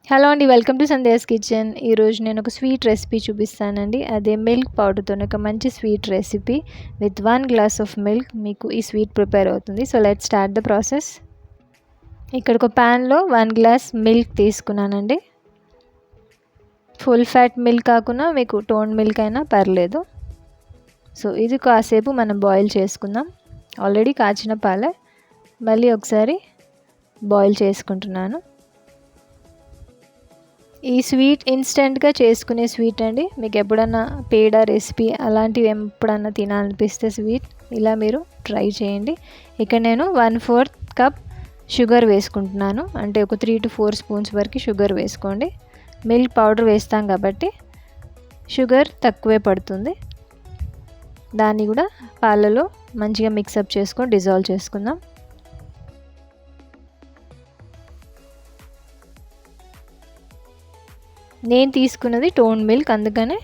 Hello అండి. Welcome to Sandhya's kitchen. ఈరోజు నేను ఒక స్వీట్ రెసిపీ చూపిస్తానండి. అదే మిల్క్ పౌడర్‌తోని ఒక మంచి sweet recipe with 1 glass of milk మీకు ఈ స్వీట్ ప్రిపేర్ అవుతుంది. So let's start the process. ఇక్కడ ఒక ప్యాన్‌లో 1 గ్లాస్ మిల్క్ తీసుకున్నానండి. ఫుల్ ఫ్యాట్ మిల్క్ కాకుండా మీకు టోన్ మిల్క్ అయినా పర్లేదు. సో ఇది కాసేపు మనం బాయిల్ చేసుకుందాం. ఆల్రెడీ కాచిన పాలే మళ్ళీ ఒకసారి బాయిల్ చేసుకుంటున్నాను. ఈ స్వీట్ ఇన్స్టెంట్గా చేసుకునే స్వీట్ అండి. మీకు ఎప్పుడన్నా పేడ రెసిపీ అలాంటివి ఎప్పుడన్నా తినాలనిపిస్తే స్వీట్ ఇలా మీరు ట్రై చేయండి. ఇక్కడ నేను 1/4 కప్ షుగర్ వేసుకుంటున్నాను. అంటే ఒక 3 to 4 స్పూన్స్ వరకు షుగర్ వేసుకోండి. మిల్క్ పౌడర్ వేస్తాం కాబట్టి షుగర్ తక్కువే పడుతుంది. దాన్ని కూడా పాలలో మంచిగా మిక్సప్ చేసుకొని డిజాల్వ్ చేసుకుందాం. నేను తీసుకున్నది టోన్ మిల్క్, అందుకనే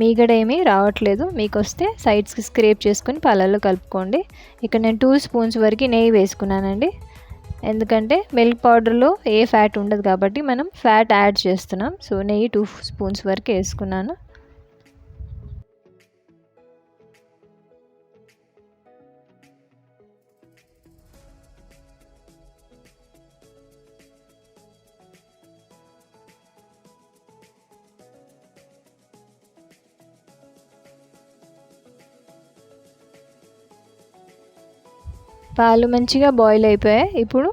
మీగడ ఏమీ రావట్లేదు. మీకు వస్తే సైడ్స్కి స్క్రేప్ చేసుకొని పాలల్లో కలుపుకోండి. ఇక్కడ నేను 2 స్పూన్స్ వరకు నెయ్యి వేసుకున్నానండి. ఎందుకంటే మిల్క్ పౌడర్లో ఏ ఫ్యాట్ ఉండదు కాబట్టి మనం ఫ్యాట్ యాడ్ చేస్తున్నాం. సో నెయ్యి 2 స్పూన్స్ వరకు వేసుకున్నాను. పాలు మంచిగా బాయిల్ అయిపోయాయి. ఇప్పుడు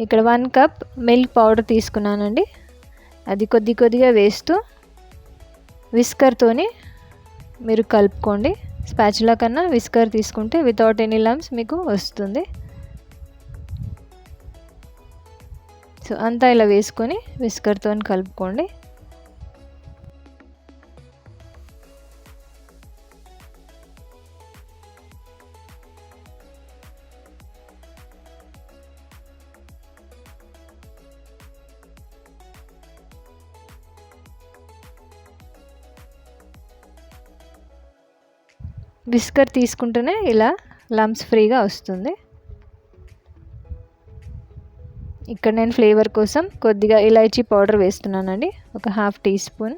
ఇక్కడ 1 కప్ మిల్క్ పౌడర్ తీసుకున్నానండి. అది కొద్దిగా వేస్తూ విస్కర్తోని మీరు కలుపుకోండి. స్పాచులా కన్నా విస్కర్ తీసుకుంటే వితౌట్ ఎనీ లంప్స్ మీకు వస్తుంది. సో అంతా ఇలా వేసుకొని విస్కర్తో కలుపుకోండి. విస్కర్ తీసుకుంటేనే ఇలా లంప్స్ ఫ్రీగా వస్తుంది. ఇక్కడ నేను ఫ్లేవర్ కోసం కొద్దిగా ఇలాచీ పౌడర్ వేస్తున్నానండి, ఒక 1/2 టీ స్పూన్.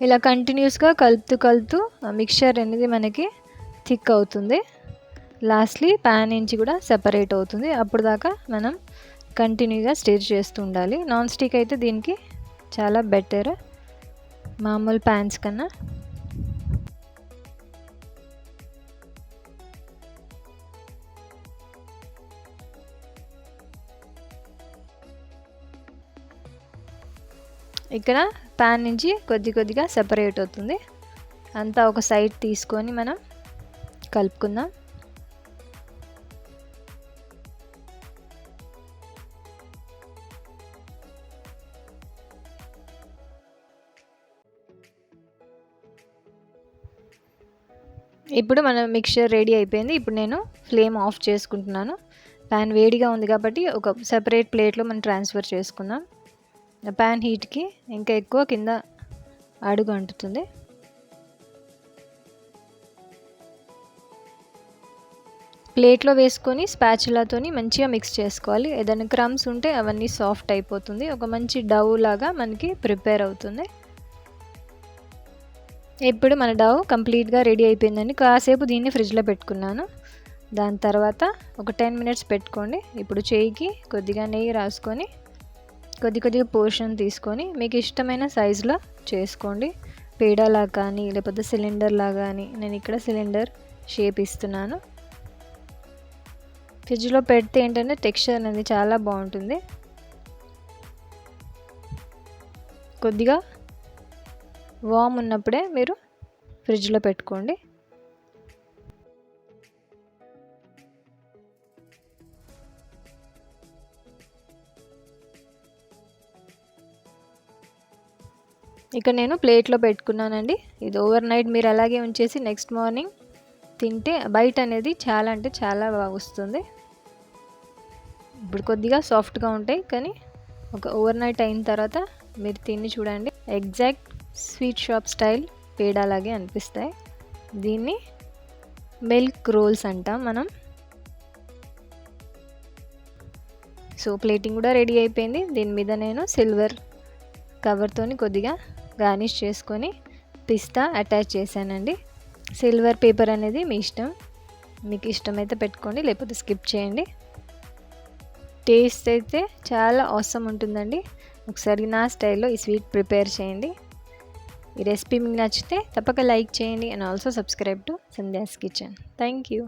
ఇలా కంటిన్యూస్గా కలుపుతూ మిక్చర్ అనేది మనకి థిక్ అవుతుంది. లాస్ట్లీ ప్యాన్ నుంచి కూడా సెపరేట్ అవుతుంది. అప్పుడు దాకా మనం కంటిన్యూగా స్టిర్ చేస్తూ ఉండాలి. నాన్ స్టిక్ అయితే దీనికి చాలా బెటర్ మామూలు ప్యాన్స్ కన్నా. ఇక్కడ ప్యాన్ నుంచి కొద్దిగా సెపరేట్ అవుతుంది. అంతా ఒక సైడ్ తీసుకొని మనం కలుపుకుందాం. ఇప్పుడు మన మిక్చర్ రెడీ అయిపోయింది. ఇప్పుడు నేను ఫ్లేమ్ ఆఫ్ చేసుకుంటున్నాను. ప్యాన్ వేడిగా ఉంది కాబట్టి ఒక సెపరేట్ ప్లేట్లో మనం ట్రాన్స్ఫర్ చేసుకుందాం. ప్యాన్ హీట్కి ఇంకా ఎక్కువ కింద అడుగు అంటుతుంది. ప్లేట్లో వేసుకొని స్పాచులాతోని మంచిగా మిక్స్ చేసుకోవాలి. ఏదైనా క్రమ్స్ ఉంటే అవన్నీ సాఫ్ట్ అయిపోతుంది. ఒక మంచి డవ్ లాగా మనకి ప్రిపేర్ అవుతుంది. ఇప్పుడు మన డవ్ కంప్లీట్గా రెడీ అయిపోయిందండి. కాసేపు దీన్ని ఫ్రిడ్జ్లో పెట్టుకున్నాను. దాని తర్వాత ఒక 10 మినిట్స్ పెట్టుకోండి. ఇప్పుడు చేయికి కొద్దిగా నెయ్యి రాసుకొని కొద్దిగా పోర్షన్ తీసుకొని మీకు ఇష్టమైన సైజులో చేసుకోండి. పేడాలా కానీ లేకపోతే సిలిండర్ లాగా కానీ. నేను ఇక్కడ సిలిండర్ షేప్ ఇస్తున్నాను. ఫ్రిడ్జ్లో పెడితే ఏంటంటే టెక్స్చర్ అనేది చాలా బాగుంటుంది. కొద్దిగా వామ్ ఉన్నప్పుడే మీరు ఫ్రిడ్జ్లో పెట్టుకోండి. ఇక్కడ నేను ప్లేట్లో పెట్టుకున్నానండి. ఇది ఓవర్ నైట్ మీరు అలాగే ఉంచేసి నెక్స్ట్ మార్నింగ్ తింటే బయట అనేది చాలా అంటే చాలా బాగా వస్తుంది. ఇప్పుడు కొద్దిగా సాఫ్ట్గా ఉంటాయి, కానీ ఒక ఓవర్ నైట్ అయిన తర్వాత మీరు తిని చూడండి. ఎగ్జాక్ట్ స్వీట్ షాప్ స్టైల్ పేడాలాగే అనిపిస్తాయి. దీన్ని మిల్క్ రోల్స్ అంటాం మనం. సో ప్లేటింగ్ కూడా రెడీ అయిపోయింది. దీని మీద నేను సిల్వర్ కవర్తోని కొద్దిగా గార్నిష్ చేసుకొని పిస్తా అటాచ్ చేశానండి. సిల్వర్ పేపర్ అనేది మీ ఇష్టం, మీకు ఇష్టమైతే పెట్టుకోండి, లేకపోతే స్కిప్ చేయండి. టేస్ట్ అయితే చాలా ఆసమ్ ఉంటుందండి. ఒకసారి నా స్టైల్లో ఈ స్వీట్ ప్రిపేర్ చేయండి. ఈ రెసిపీ మీకు నచ్చితే తప్పక లైక్ చేయండి and also subscribe to Sandhya's kitchen. Thank you.